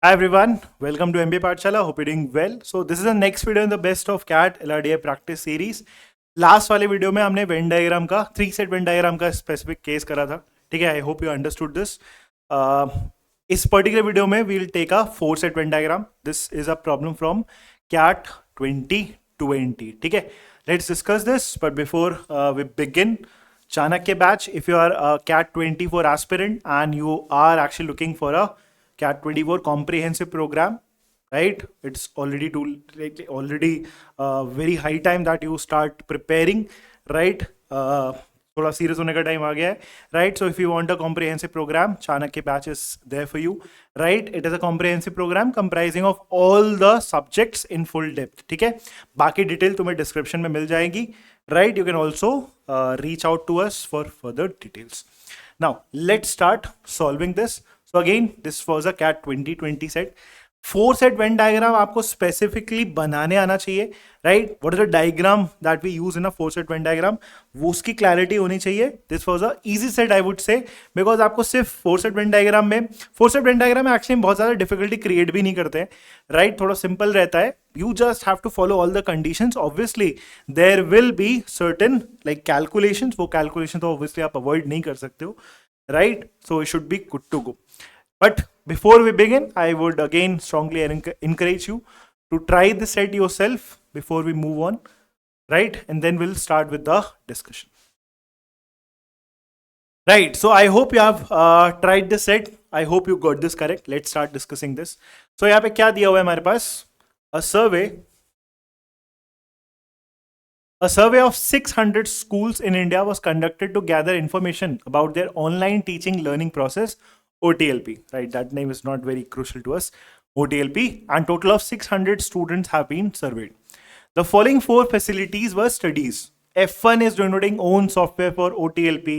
Hi everyone, welcome to MBA Pathshala. Hope you're doing well. So this is the next video in the best of CAT LRDA practice series. Last video वीडियो में हमने Venn diagram का 3 set Venn diagram का specific case करा था. ठीक है, I hope you understood this. इस पर्टिकुलर वीडियो में we will take a 4 set Venn diagram. This is a problem from CAT 2020. ठीक है, let's discuss this. But before we begin, Chanakya batch, if you are a CAT 24 aspirant and you are actually looking for a CAT 24 comprehensive program, right? It's already very high time that you start preparing, right? थोड़ा serious होने का time आ गया है, right? So if you want a comprehensive programme, Chanakya batch is there for you, right? It is a comprehensive programme comprising of all the subjects in full depth. ठीक है, बाकी detail तुम्हें डिस्क्रिप्शन में मिल जाएगी, right? You can also reach out to us for further details. Now let's start solving this. So again, this was a CAT 2020 set. 4 set Venn diagram आपको specifically बनाने आना चाहिए, right? What is the diagram that we use in a 4 set Venn diagram, वो उसकी clarity होनी चाहिए. This was a easy set I would say, because आपको सिर्फ 4 सेट वेन डायग्राम में, 4 सेट वेन डायग्राम में एक्चुअली बहुत ज़्यादा डिफिकल्टी क्रिएट भी नहीं करते हैं, राइट? थोड़ा सिंपल रहता है. You just have to follow all the conditions. Obviously there will be certain like calculations, वो calculation तो obviously आप avoid नहीं कर सकते हो, right? So it should be good to go. But before we begin, I would again strongly encourage you to try the set yourself before we move on, right? And then we'll start with the discussion. Right, so I hope you have tried this set. I hope you got this correct. Let's start discussing this. So यहाँ पे क्या दिया हुआ है हमारे पास? A survey of 600 schools in India was conducted to gather information about their online teaching learning process, OTLP, right? That name is not very crucial to us, OTLP, and total of 600 students have been surveyed. The following 4 facilities were studies. F1 is denoting own software for OTLP,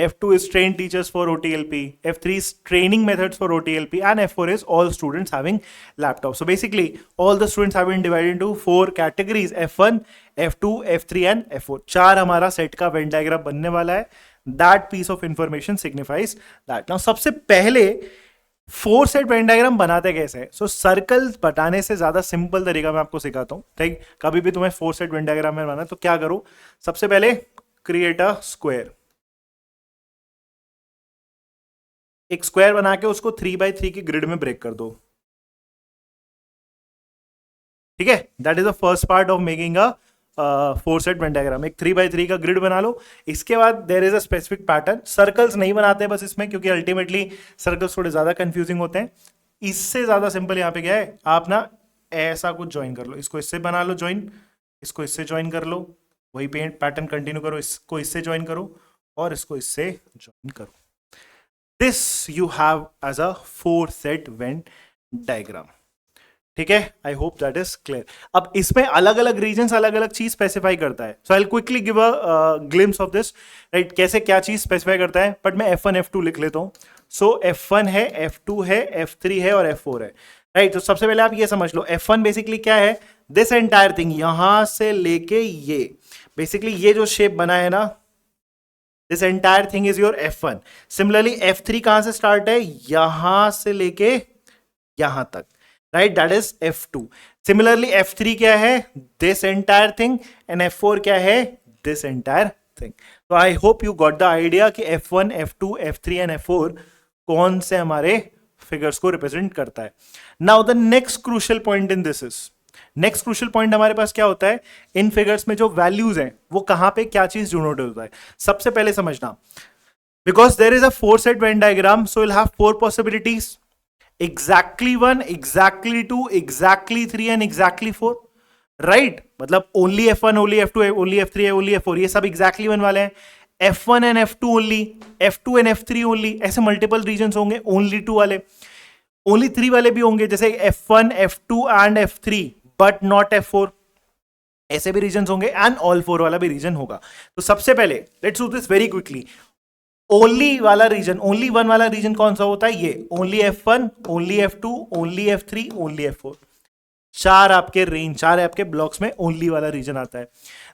F2 is trained teachers for OTLP, F3 is training methods for OTLP, and F4 is all students having laptops. So basically, all the students have been divided into 4 categories: F1, F2, F3 and F4. 4 हमारा set का Venn diagram बनने वाला है. That piece of information signifies that. Now सबसे पहले 4 set Venn diagram बनाते कैसे हैं? सो सर्कल बताने से ज्यादा सिंपल तरीका मैं आपको सिखाता हूं. ठीक, कभी भी तुम्हें 4 सेट वेन डायग्राम में बनाना तो क्या करो? सबसे पहले क्रिएट अ स्क्वायर. एक स्क्वायर बना के उसको 3x3 की ग्रिड में ब्रेक कर दो. ठीक है, that is the first part of making a 4 set Venn diagram. एक 3x3 का ग्रिड बना लो. इसके बाद there is a specific pattern. Circles नहीं बनाते हैं बस इसमें, क्योंकि अल्टीमेटली सर्कल्स थोड़े ज्यादा कंफ्यूजिंग होते हैं. इससे ज्यादा सिंपल यहाँ पे क्या है, आप ना ऐसा कुछ ज्वाइन कर लो. इसको इससे बना लो ज्वाइन, इसको इससे ज्वाइन कर लो, वही पेंट पैटर्न कंटिन्यू करो. इसको इससे ज्वाइन करो और इसको इससे ज्वाइन करो. This you have as a 4 set Venn diagram. ठीक है, I hope that is clear. अब इसमें अलग अलग रीजन अलग अलग चीज स्पेसिफाई करता है. So I will quickly give a glimpse of this, right? कैसे क्या चीज स्पेसिफाई करता है. बट मैं F1 F2 लिख लेता हूं. सो F1 है, F2 है, F3 है और F4 है, राइट? तो सबसे पहले आप ये समझ लो, F1 बेसिकली क्या है? दिस एंटायर थिंग, यहां से लेके ये, बेसिकली ये जो शेप बना है ना, this entire thing is your F1. Similarly F3 कहां से स्टार्ट है? यहां से लेके यहां तक, right? That is F2. Similarly F3 क्या है? This entire thing. and F4 क्या है? This entire thing. So I hope you got the idea कि F1, F2, F3 and F4 कौन से हमारे फिगर्स को रिप्रेजेंट करता है. Now the next crucial point in this is, next crucial point हमारे पास क्या होता है? इन फिगर्स में जो वैल्यूज हैं वो कहां पे क्या चीज डिनोट होता है. सबसे पहले समझना, because there is a 4 set Venn diagram, so will have 4 possibilities. exactly 1, exactly 2, exactly 3 and exactly 4, राइट? मतलब only F1, only F2, only F3, only F4, ये सब exactly 1 वाले हैं. F1 and F2 only, F2 and F3 only, ऐसे multiple reason होंगे. only 2 वाले, only 3 वाले भी होंगे, जैसे F1, F2 and F3 but not F4, ऐसे भी रीजन होंगे. एंड ऑल 4 वाला भी रीजन होगा. तो सबसे पहले let's do this very quickly. Only वाला रीजन, ओनली 1 वाला रीजन कौन सा होता है? ये only F1, only F2, only F3, only F4. 4 आपके रेंज, 4 आपके ब्लॉक्स में ओनली वाला रीजन आता है.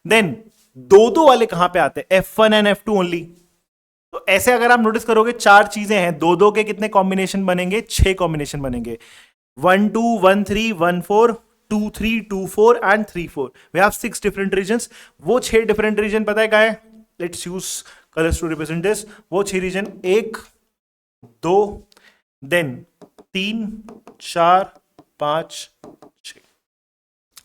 देन 2-2 वाले कहां पे आते हैं? F1 and F2 only. तो ऐसे अगर आप नोटिस करोगे 4 चीजें हैं, 2-2 के कितने कॉम्बिनेशन बनेंगे? 6 कॉम्बिनेशन बनेंगे. 1 2 1 3 1 4 2 3 2 4 and 3 4. We have 6 different regions. वो 6 different region पता है क्या है? Let's use colors to represent this. वो 6 region 1 2 then 3 4 5 6.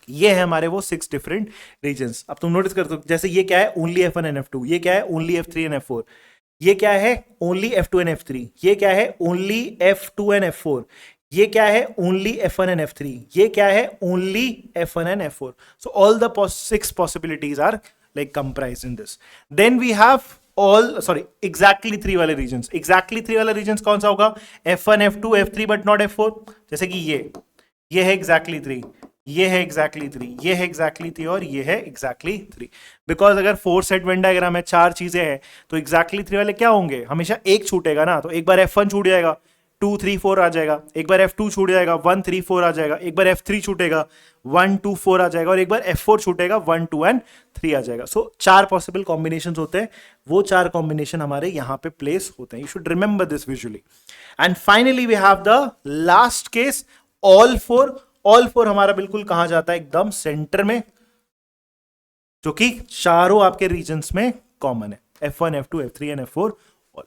ये है हमारे वो 6 डिफरेंट रीजन्स. अब तुम नोटिस कर दो, जैसे ये क्या है? Only F1 and F2. ये क्या है? Only F3 and F4. ये क्या है? Only F2 and F3. ये क्या है? Only F2 and F4. ये क्या है? Only F1 and F3. ये क्या है? Only F1 and F4. So all the 6 possibilities are like comprised in this. Then we have all exactly 3 वाले regions. exactly 3 वाला regions कौन सा होगा? F1 F2 F3 but not F4. जैसे कि ये है exactly 3, ये है exactly 3, ये है exactly 3 और ये है exactly 3. बिकॉज अगर 4 सेट वेन डायग्राम है, 4 चीजें हैं, तो exactly 3 वाले क्या होंगे? हमेशा एक छूटेगा ना. तो एक बार F1 छूट जाएगा, 2 3 4 आ जाएगा. एक बार F2 छूट जाएगा, 1 3 4 आ जाएगा. एक बार F3 छूटेगा, 1 2 4 आ जाएगा. और एक बार F4 छूटेगा, 1 2 एंड 3 आ जाएगा. सो 4 पॉसिबल कॉम्बिनेशन होते हैं. वो 4 कॉम्बिनेशन हमारे यहां पे प्लेस होते हैं. You should remember this visually. And finally we have the last case, all four हमारा बिल्कुल कहां जाता है? एकदम सेंटर में, जो कि चारों आपके रीजन्स में कॉमन है. F1 F2 F3 and F4 all.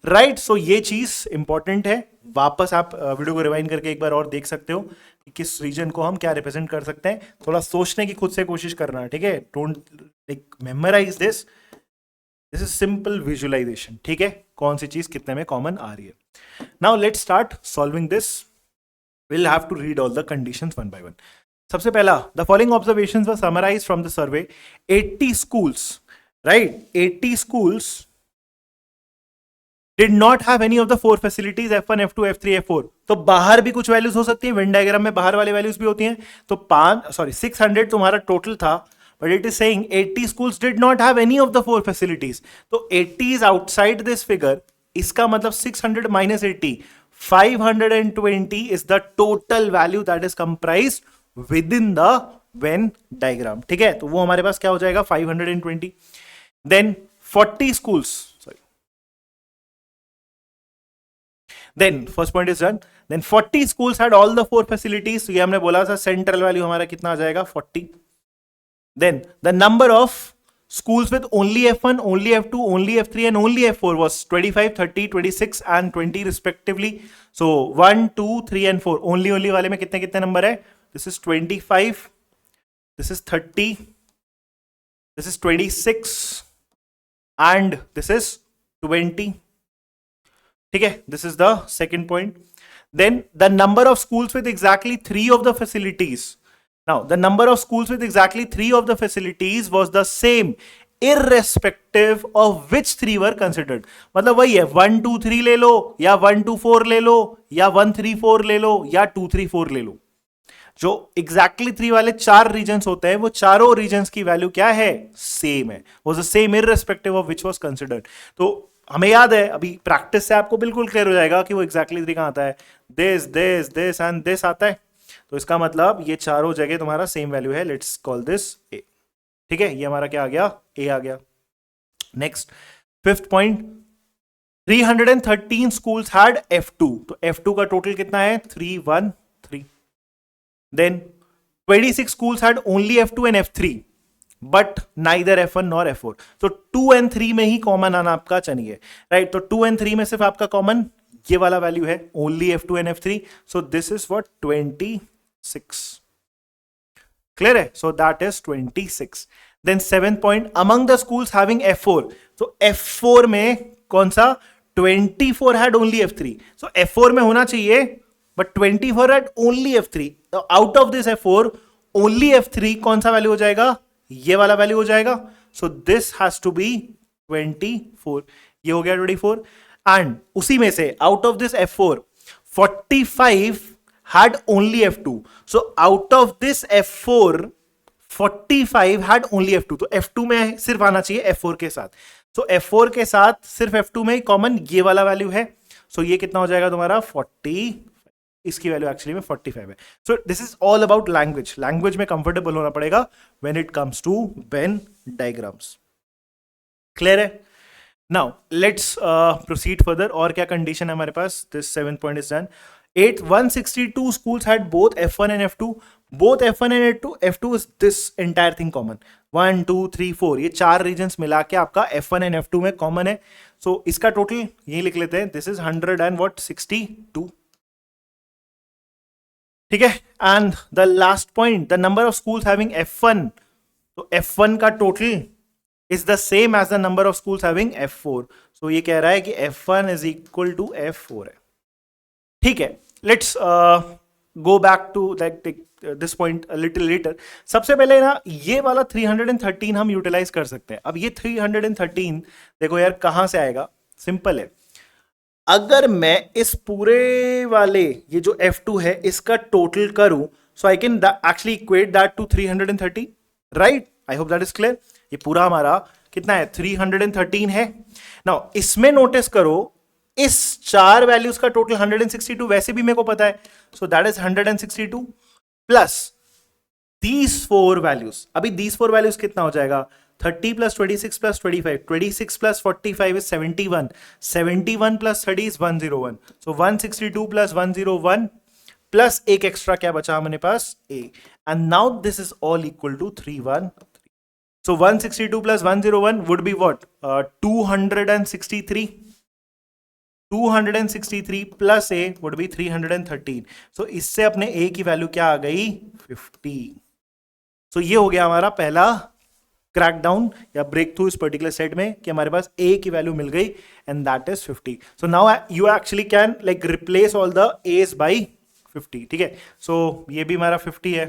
Right. सो ये चीज इंपॉर्टेंट है. वापस आप वीडियो को रिवाइंड करके एक बार और देख सकते हो कि किस रीजन को हम क्या रिप्रेजेंट कर सकते हैं. थोड़ा सोचने की खुद से कोशिश करना है. ठीक है? Don't like memorise this. This is simple visualisation. ठीक है? कौन सी चीज कितने में कॉमन आ रही है. Now let's start solving this. We'll have to read all the conditions one by one. सबसे पहला, the following observations were summarized from the survey. 80 schools, right? 80 schools did not have any of the 4 facilities F1, F2, F3, F4. तो बाहर भी कुछ values हो सकती है. When diagram में बाहर वाले वैल्यूज भी होती हैं. तो 600 तुम्हारा टोटल था, but it is saying 80 schools did not have any of the 4 facilities. तो 80 is outside this figure. इसका मतलब 600 minus 80, 520 is the total value that is comprised within the Venn diagram. ठीक है? तो वो हमारे पास क्या हो जाएगा? 520. Then 40 schools. Sorry. Then first point is done. Then 40 schools had all the 4 facilities. तो ये हमने बोला था सेंट्रल वैल्यू हमारा कितना आ जाएगा? 40. Then the number of schools with only F1, only F2, only F3 and only F4 was 25, 30, 26 and 20 respectively. So 1, 2, 3 and 4. Only वाले में कितने कितने नंबर है? This is 25, this is 30, this is 26 and this is 20. ठीक है? This is the second point. Then the number of schools with exactly 3 of the facilities. Now, the number of schools with exactly 3 of the facilities was the same irrespective of which 3 were considered. मतलब वही है, 1 2 3 ले लो या 1 2 4 ले लो या 1 3 4 ले लो या 2 3 4 ले लो. जो exactly 3 वाले 4 रीजन्स होते हैं, वो चारों रीजन्स की वैल्यू क्या है? सेम है. was the same irrespective of which was considered. तो हमें याद है, अभी प्रैक्टिस से आपको बिल्कुल क्लियर हो जाएगा कि वो exactly 3 कहां आता है. this and this आता है. तो इसका मतलब ये चारों जगह तुम्हारा सेम वैल्यू है. लेट्स कॉल दिस ए. ठीक है? ये हमारा क्या आ गया? ए आ गया. Next, fifth point, 313 schools had F2. तो F2 का टोटल कितना है? 313. Then 26 schools had only F2 and F3 but neither F1 nor F4. तो 2 and 3 में ही कॉमन आना आपका चाहिए. राइट? तो 2 and 3 में सिर्फ आपका कॉमन ये वाला वैल्यू है, only F2 and F3. so this is what 26. Clear है? so that is 26. then 7th point, among the schools having F4. तो F4 में कौन सा? 24 had only F3. so F4 में होना चाहिए but 24 had only F3. so out of this F4 only F3 कौन सा वैल्यू हो जाएगा? ये वाला वैल्यू हो जाएगा. so this has to be 24. ये हो गया 24. एंड उसी में से out of this F4 45 had only F2. so out of this F4 45 had only F2. तो F2 में सिर्फ आना चाहिए F4 के साथ. so F4 के साथ सिर्फ F2 में कॉमन ये वाला वैल्यू है. so ये कितना हो जाएगा तुम्हारा? 40. इसकी वैल्यू एक्चुअली में 45 है. So this is all about language. Language में कंफर्टेबल होना पड़ेगा when it comes to Venn diagrams. Clear है? Now let's proceed further. और क्या कंडीशन है हमारे पास? This 7th point is done. 8 162 schools had both F1 and F2. Both F1 and F2 is this entire thing common. 1 2 3 4 ये चार regions मिला के आपका F1 and F2 में कॉमन है. सो इसका टोटल यही लिख लेते हैं. This is 100 and what 62. ठीक है. And the last point, the number of schools having F1. तो F1 का total is the same as the number of schools having F4. सो ये कह रहा है कि F1 is equal to F4 है. ठीक है. Let's go back to this point a little later. सबसे पहले ना ये वाला 313 हम यूटिलाइज कर सकते हैं. अब ये 313 देखो यार कहां से आएगा. सिंपल है. अगर मैं इस पूरे वाले ये जो F2 है इसका टोटल करूं, so I can actually equate that to 330. Right. I hope that is clear. ये पूरा हमारा कितना है 313 है. नाउ इसमें नोटिस करो इस चार वैल्यूज का टोटल 162 वैसे भी मेरे को पता है. So that is 162 plus these four values. अभी दीज फोर वैल्यूज कितना हो जाएगा 30 plus 26 plus 25. 26 plus 45 is 71. 71 plus 30 is 101. So 162 plus 101 plus एक एक्स्ट्रा क्या बचा हमारे पास a. And now this is all equal to 313. So 162 plus 101 would be what 263. 263 plus a would be 313. So इससे अपने a की वैल्यू क्या आ गई 50. सो ये हो गया हमारा पहला क्रैक डाउन या ब्रेक थ्रू इस पर्टिकुलर सेट में कि हमारे पास a की वैल्यू मिल गई and that is 50. So now you actually can like replace all the a's by 50. ठीक है. सो ये भी हमारा 50 है,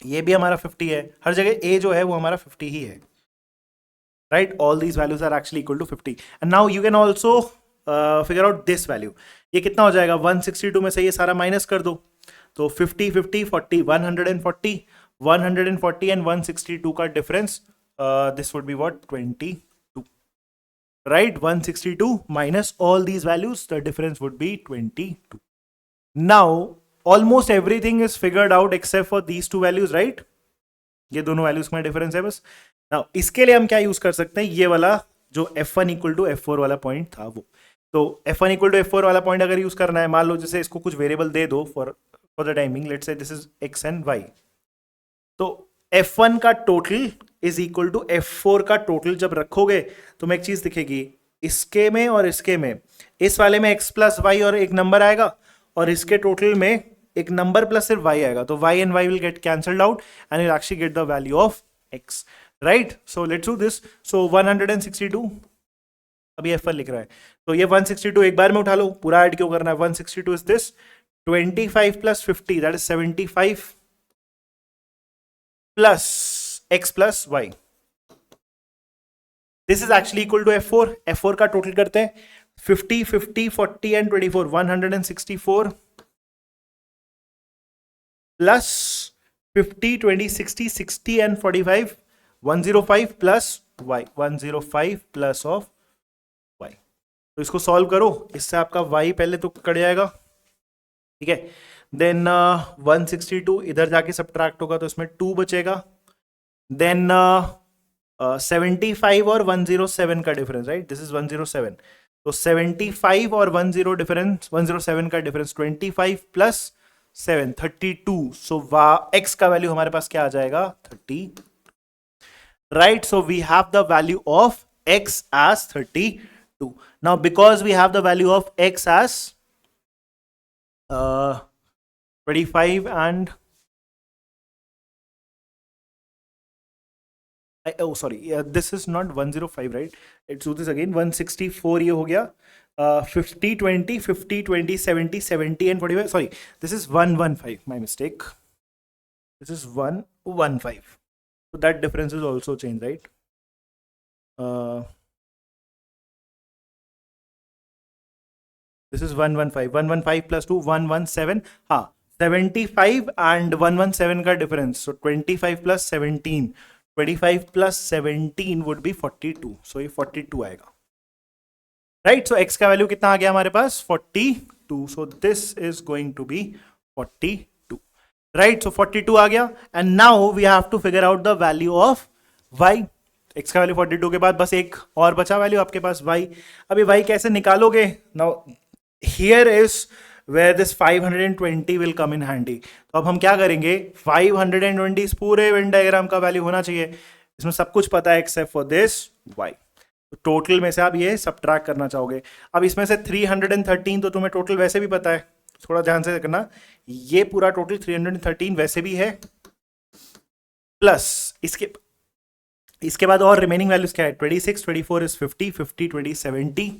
ये भी हमारा 50 है. हर जगह a जो है वो हमारा 50 ही है. Right. All these values are actually equal to 50. And now you can also figure out this value. ये कितना हो जाएगा 162 में से ये सारा माइनस कर दो. तो 50 50 40 140 140 एंड 162 का difference this would be what 22. Right. 162 minus all these values the difference would be 22. Now almost everything is figured out except for these two values. Right. ये दोनों वैल्यूज में डिफरेंस है बस. नाउ इसके लिए हम क्या यूज कर सकते हैं, ये वाला जो F1 इक्वल टू F4 वाला पॉइंट था वो. तो F1 इक्वल टू F4 वाला पॉइंट अगर यूज करना है, मान लो जैसे इसको कुछ वेरिएबल दे दो for the timing, let's say this is x and y. तो F1 का total is equal to F4 का टोटल जब रखोगे तो मैं एक चीज दिखेगी इसके में और इसके में. इस वाले में x प्लस वाई और एक नंबर आएगा और इसके टोटल में एक नंबर प्लस सिर्फ y आएगा. तो y and y will get cancelled out and you actually get the value of x. Right. So let's do this. So 162 अभी F1 लिख रहा है तो ये 162 एक बार में उठा लो, पूरा ऐड क्यों करना है. 162 is this 25 plus 50 that is 75 plus x plus y. This is actually equal to F4. F4 का टोटल करते हैं 50 50 40 and 24 164 plus 50 20 60 60 and 45 105 plus y 105 plus of y. तो इसको सॉल्व करो, इससे आपका y पहले तो कट जाएगा. ठीक है. देन 162 इधर जाके सब्ट्रैक्ट होगा तो इसमें 2 बचेगा. देन 75 और 107 का डिफरेंस. राइट. This is 107. तो 75 और 107 का डिफरेंस 25 प्लस 7 32. सो x का वैल्यू हमारे पास क्या आ जाएगा 30. Right. So we have the value of x as 32. Now because we have the value of x as 25 and this is not 105, right? Let's do this again. 164 ये हो गया. 50 20 50 20 70 70 and 45. Sorry, this is 115. My mistake. This is 115. So that difference is also changed, right? This is 115. 115 plus 2 117. हाँ 75 and 117 का difference. So 25 plus 17. 25 plus 17 would be 42. So ये 42 आएगा. Right. So x का value कितना आ गया हमारे पास 42. So this is going to be 42. Right. So 42 आ गया. And now we have to figure out the value of y. x का value 42 के बाद बस एक और बचा वैल्यू आपके पास y. अभी y कैसे निकालोगे? Now here is where this 520 will come in handy. तो अब हम क्या करेंगे, 520 इस पूरे वेन डायग्राम का वैल्यू होना चाहिए, इसमें सब कुछ पता है एक्सेप्ट फॉर दिस y. तो टोटल में से आप ये सब्ट्रैक्ट करना चाहोगे. अब इसमें से 313 तो तुम्हें टोटल वैसे भी पता है, थोड़ा ध्यान से करना, ये पूरा टोटल 313 वैसे भी है, प्लस इसके बाद और रिमेनिंग वैल्यूज क्या है, 26, 24 इज 50, 50, 20, 70,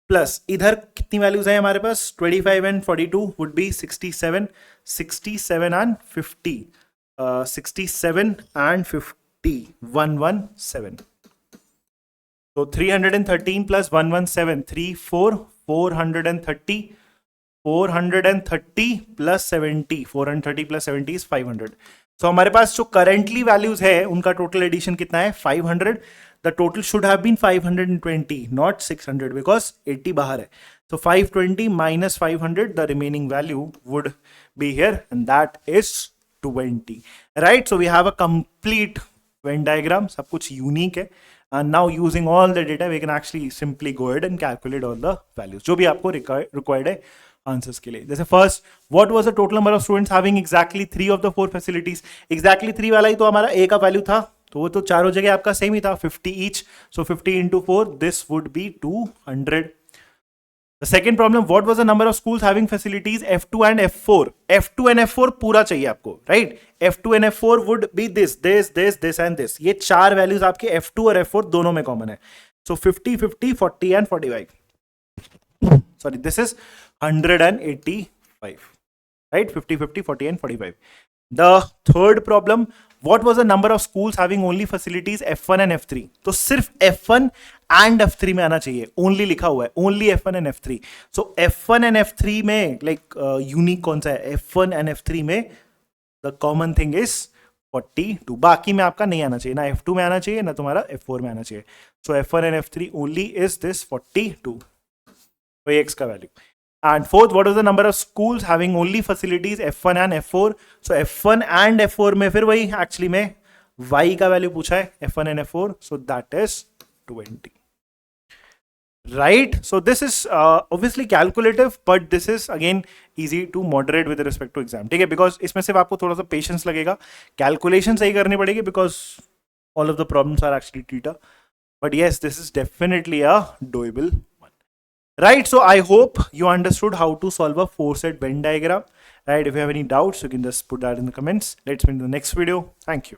प्लस इधर कितनी वैल्यूज है हमारे पास, 25 and 42 would be 67, 67 and 50, 67 and 50, 117. तो 313 प्लस 117, 34, 430, 430 प्लस 70, 430 प्लस 70 इज 500. तो हमारे पास जो करेंटली वैल्यूज है उनका टोटल एडिशन कितना है, 500. The total should have been 520, not 600, because 80 बाहर है. So 520 minus 500, the remaining value would be here, and that is 20. Right? So we have a complete Venn diagram. सब कुछ unique है. And now using all the data, we can actually simply go ahead and calculate all the values. जो भी आपको required है answers के लिए. जैसे first, what was the total number of students having exactly 3 of the 4 facilities. Exactly 3 वाला ही तो हमारा ए का वैल्यू था, तो वो तो चारों जगह आपका सेम ही था, 50 each. So 50 into 4, this would be 200. The second problem, what was the number of schools having facilities F2 and F4? F2 and F4 पूरा चाहिए आपको, right? F2 and F4 would be this and this. ये चार values आपके F2 और F4 दोनों में common है. So 50, 50, 40 and 45. Sorry, this is 185, right? 50, 50, 40 and 45. The third problem, what was the number of schools having only facilities F1 and F3? तो सिर्फ F1 and F3 में आना चाहिए, only लिखा हुआ है, only F1 and F3. So F1 and F3 में like unique कौन सा है, F1 and F3 में the common thing is 42. बाकी में आपका नहीं आना चाहिए, ना F2 में आना चाहिए ना तुम्हारा F4 में आना चाहिए. So F1 and F3 only is this 42. तो ये x का value. And fourth, what is the number of schools having only facilities F1 and F4? So F1 and F4 में फिर वही actually में y का वैल्यू पूछा है, F1 and F4, so that is 20. Right? So this is obviously calculative, but this is again easy to moderate with respect to exam. ठीक है, because इसमें सिर्फ आपको थोड़ा सा patience लगेगा, calculation सही करनी पड़ेगी, because all of the problems are actually theta. But yes, this is definitely a doable. Right, so I hope you understood how to solve a four-set Venn diagram. Right, if you have any doubts, you can just put that in the comments. Let's meet in the next video. Thank you.